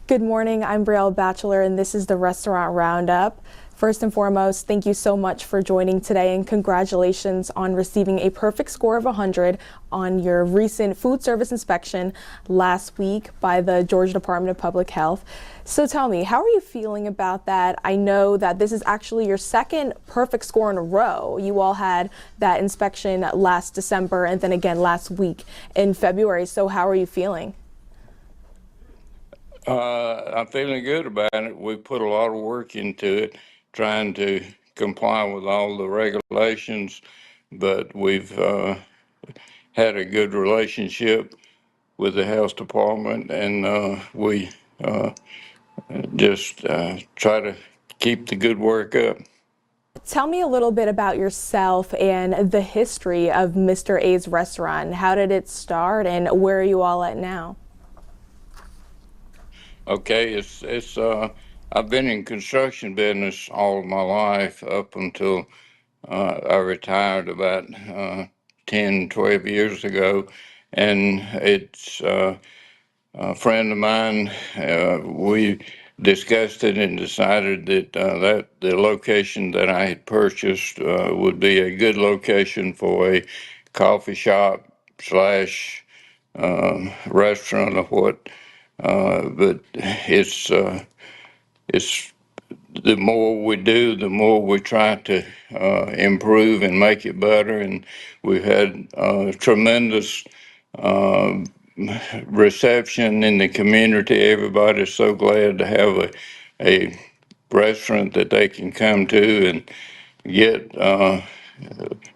Good morning, I'm Brielle Batchelor, and this is the Restaurant Roundup. First and foremost, thank you so much for joining today, and congratulations on receiving a perfect score of 100 on your recent food service inspection last week by the Georgia Department of Public Health. So tell me, how are you feeling about that? I know that this is actually your second perfect score in a row. You all had that inspection last December and then again last week in February. So how are you feeling? I'm feeling good about it. We put a lot of work into it, trying to comply with all the regulations, but we've had a good relationship with the health department, and we just try to keep the good work up. Tell me a little bit about yourself and the history of Mr. A's restaurant. How did it start and where are you all at now? Okay, I've been in construction business all of my life up until I retired about 10, 12 years ago, and it's a friend of mine. We discussed it and decided that the location that I had purchased would be a good location for a coffee shop slash restaurant or what. But it's the more we do, the more we try to improve and make it better. And we've had tremendous uh, reception in the community. Everybody's so glad to have a restaurant that they can come to and get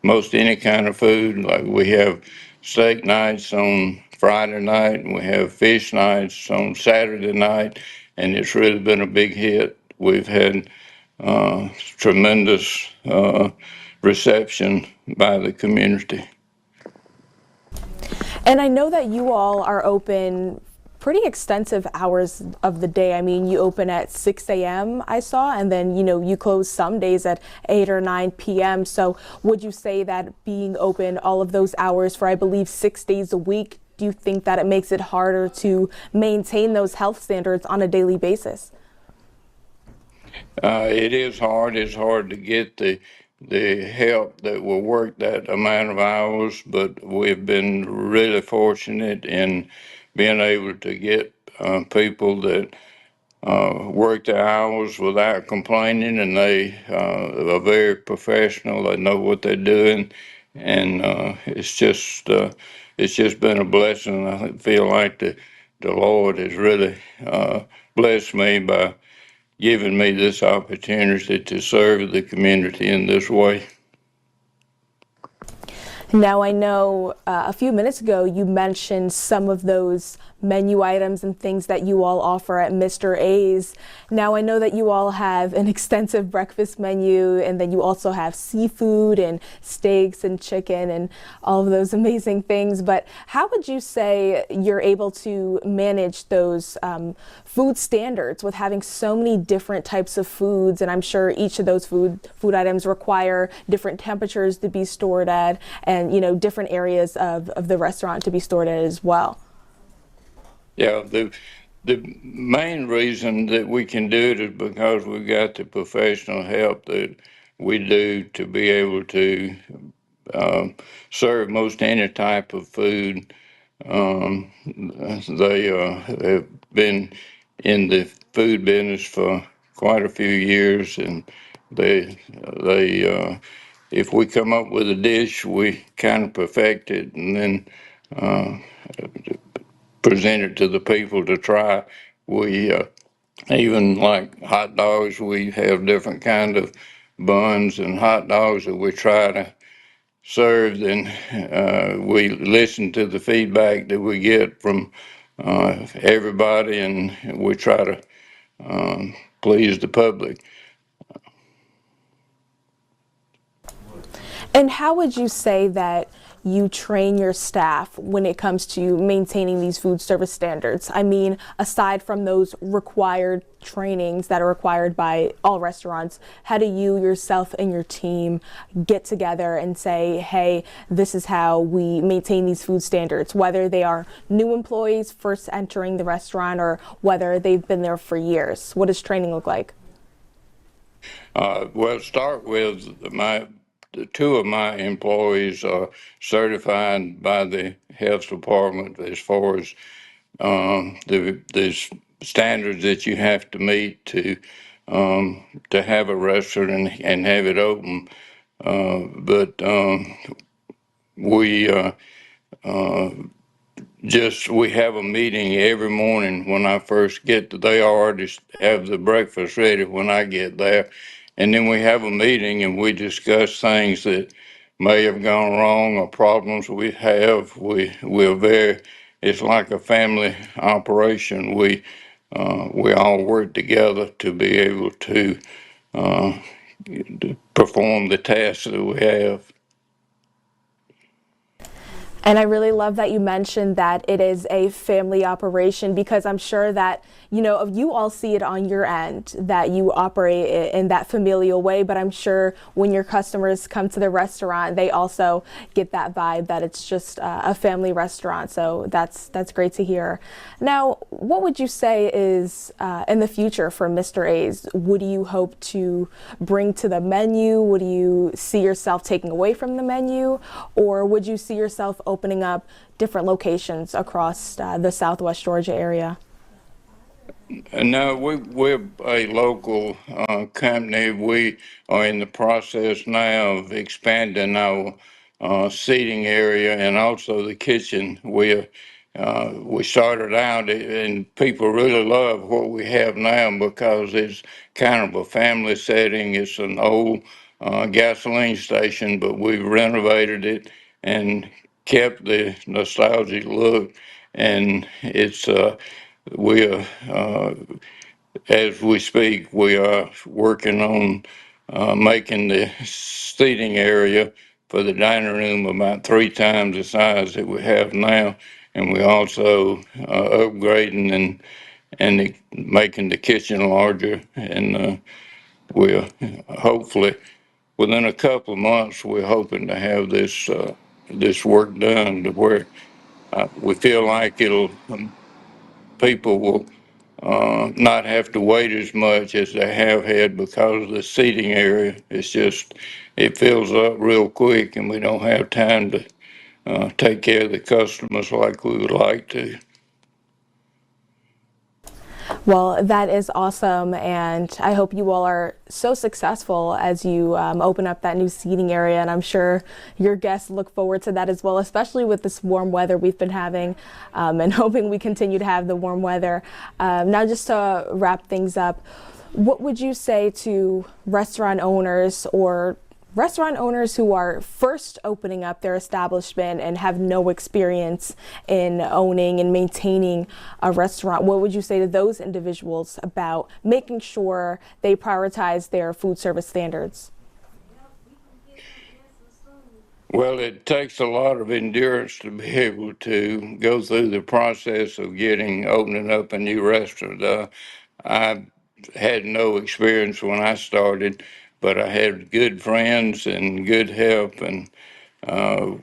most any kind of food. Like we have steak nights on Friday night, and we have fish nights on Saturday night, and it's really been a big hit. We've had tremendous reception by the community. And I know that you all are open pretty extensive hours of the day. I mean, you open at 6 a.m. I saw, and then, you close some days at 8 or 9 p.m. So would you say that being open all of those hours for, I believe, 6 days a week, do you think that it makes it harder to maintain those health standards on a daily basis? It is hard. It's hard to get the help that will work that amount of hours, but we've been really fortunate in being able to get people that work the hours without complaining, and they are very professional. They know what they're doing, and it's just been a blessing. I feel like the Lord has really blessed me by giving me this opportunity to serve the community in this way. Now, I know a few minutes ago you mentioned some of those menu items and things that you all offer at Mr. A's. Now, I know that you all have an extensive breakfast menu, and then you also have seafood and steaks and chicken and all of those amazing things. But how would you say you're able to manage those food standards with having so many different types of foods? And I'm sure each of those food items require different temperatures to be stored at, and different areas of the restaurant to be stored at as well. Yeah, the main reason that we can do it is because we've got the professional help that we do to be able to um, serve most any type of food. They have been in the food business for quite a few years, and they if we come up with a dish, we kind of perfect it, and then uh, present it to the people to try. We even like hot dogs. We have different kind of buns and hot dogs that we try to serve. And we listen to the feedback that we get from everybody, and we try to please the public. And how would you say that you train your staff when it comes to maintaining these food service standards? I mean, aside from those required trainings that are required by all restaurants, how do you yourself and your team get together and say, hey, this is how we maintain these food standards, whether they are new employees first entering the restaurant or whether they've been there for years? What does training look like? Well, start with the two of my employees are certified by the health department as far as the standards that you have to meet to have a restaurant and have it open. But we just we have a meeting every morning when I first get there. They already have the breakfast ready when I get there. And then we have a meeting and we discuss things that may have gone wrong or problems we have. We're very, it's like a family operation. We all work together to be able uh, to perform the tasks that we have. And I really love that you mentioned that it is a family operation, because I'm sure that, you know, you all see it on your end that you operate in that familial way, but I'm sure when your customers come to the restaurant, they also get that vibe that it's just a family restaurant. So that's great to hear. Now, what would you say is in the future for Mr. A's? What do you hope to bring to the menu? What do you see yourself taking away from the menu? Or would you see yourself opening up different locations across the Southwest Georgia area? No, we're a local company. We are in the process now of expanding our seating area and also the kitchen. We started out and people really love what we have now because it's kind of a family setting. It's an old gasoline station, but we've renovated it and kept the nostalgic look. And we are, as we speak, we are working on making the seating area for the dining room about 3 times the size that we have now. And we also upgrading and making the kitchen larger. And we're hopefully within a couple of months, we're hoping to have this work done to where we feel like people will not have to wait as much as they have had because of the seating area. It fills up real quick and we don't have time to take care of the customers like we would like to. Well, that is awesome, and I hope you all are so successful as you open up that new seating area, and I'm sure your guests look forward to that as well, especially with this warm weather we've been having, and hoping we continue to have the warm weather. Now, just to wrap things up, what would you say to restaurant owners who are first opening up their establishment and have no experience in owning and maintaining a restaurant? What would you say to those individuals about making sure they prioritize their food service standards? Well, it takes a lot of endurance to be able to go through the process of opening up a new restaurant. I had no experience when I started, but I had good friends and good help, and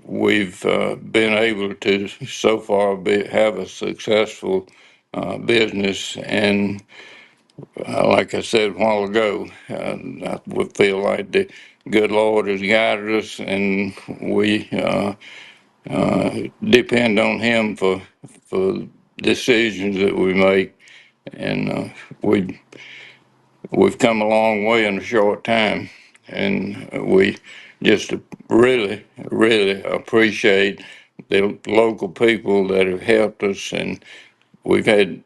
we've been able to so far have a successful business. And like I said a while ago, I would feel like the good Lord has guided us, and we depend on Him for decisions that we make. And we we've come a long way in a short time, and we just really appreciate the local people that have helped us, and we've had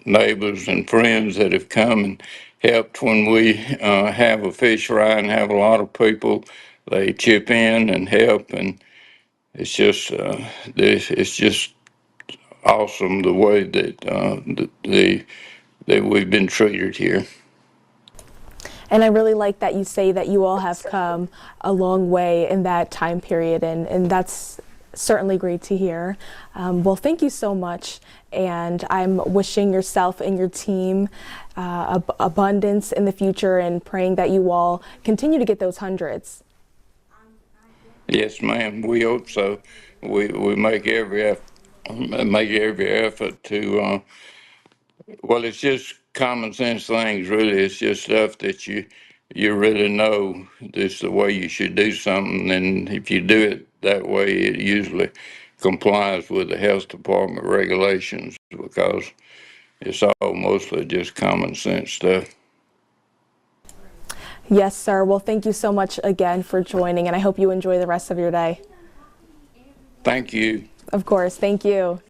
neighbors and friends that have come and helped when we have a fish fry and have a lot of people. They chip in and help, and it's just it's just awesome the way that that we've been treated here. And I really like that you say that you all have come a long way in that time period, and that's certainly great to hear. Well, thank you so much, and I'm wishing yourself and your team abundance in the future, and praying that you all continue to get those hundreds. Yes, ma'am. We hope so. We make every effort to. Well, it's just common sense things, really. It's just stuff that you really know this is the way you should do something, and if you do it that way, it usually complies with the health department regulations because it's all mostly just common sense stuff. Yes, sir. Well, thank you so much again for joining, and I hope you enjoy the rest of your day. Thank you. Of course. Thank you.